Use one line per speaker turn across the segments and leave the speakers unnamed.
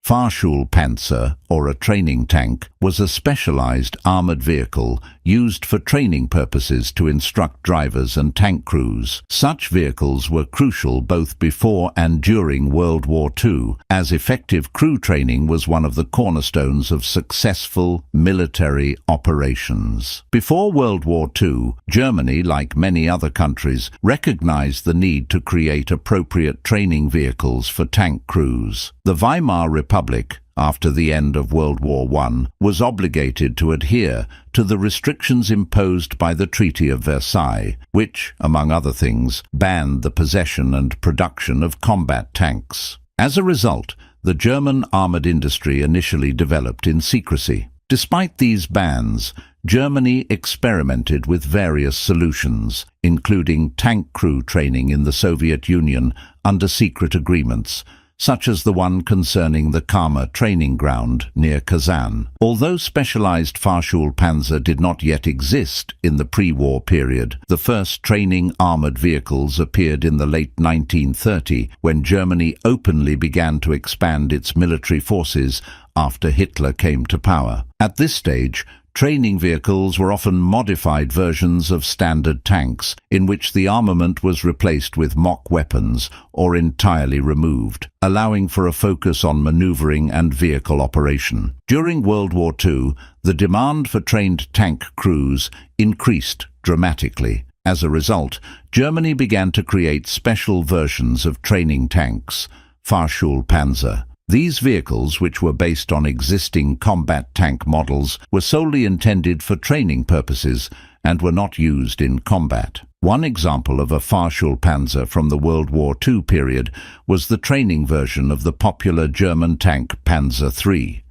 Fahrschulpanzer, or a training tank, was a specialized armored vehicle used for training purposes to instruct drivers and tank crews. Such vehicles were crucial both before and during World War II, as effective crew training was one of the cornerstones of successful military operations. Before World War II, Germany, like many other countries, recognized the need to create appropriate training vehicles for tank crews. The Weimar Republic, after the end of World War I, was obligated to adhere to the restrictions imposed by the Treaty of Versailles, which, among other things, banned the possession and production of combat tanks. As a result, the German armored industry initially developed in secrecy. Despite these bans, Germany experimented with various solutions, including tank crew training in the Soviet Union under secret agreements, such as the one concerning the Kama training ground near Kazan. Although specialized Fahrschulpanzer did not yet exist in the pre-war period, the first training armored vehicles appeared in the late 1930s, when Germany openly began to expand its military forces after Hitler came to power. At this stage, training vehicles were often modified versions of standard tanks, in which the armament was replaced with mock weapons or entirely removed, allowing for a focus on maneuvering and vehicle operation. During World War II, the demand for trained tank crews increased dramatically. As a result, Germany began to create special versions of training tanks, Fahrschulpanzer. These vehicles, which were based on existing combat tank models, were solely intended for training purposes and were not used in combat. One example of a Fahrschulpanzer from the World War II period was the training version of the popular German tank Panzer III.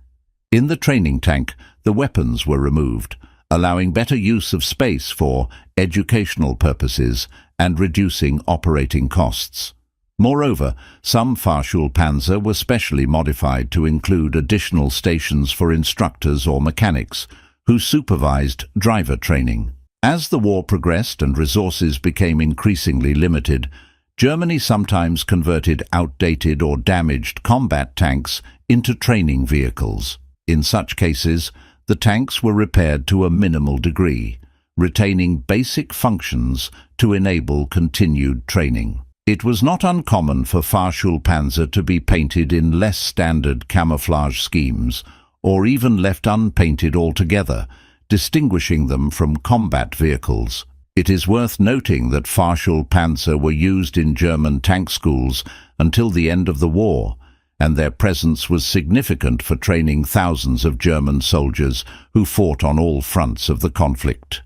In the training tank, the weapons were removed, allowing better use of space for educational purposes and reducing operating costs. Moreover, some Fahrschulpanzer were specially modified to include additional stations for instructors or mechanics, who supervised driver training. As the war progressed and resources became increasingly limited, Germany sometimes converted outdated or damaged combat tanks into training vehicles. In such cases, the tanks were repaired to a minimal degree, retaining basic functions to enable continued training. It was not uncommon for Fahrschulpanzer to be painted in less standard camouflage schemes, or even left unpainted altogether, distinguishing them from combat vehicles. It is worth noting that Fahrschulpanzer were used in German tank schools until the end of the war, and their presence was significant for training thousands of German soldiers who fought on all fronts of the conflict.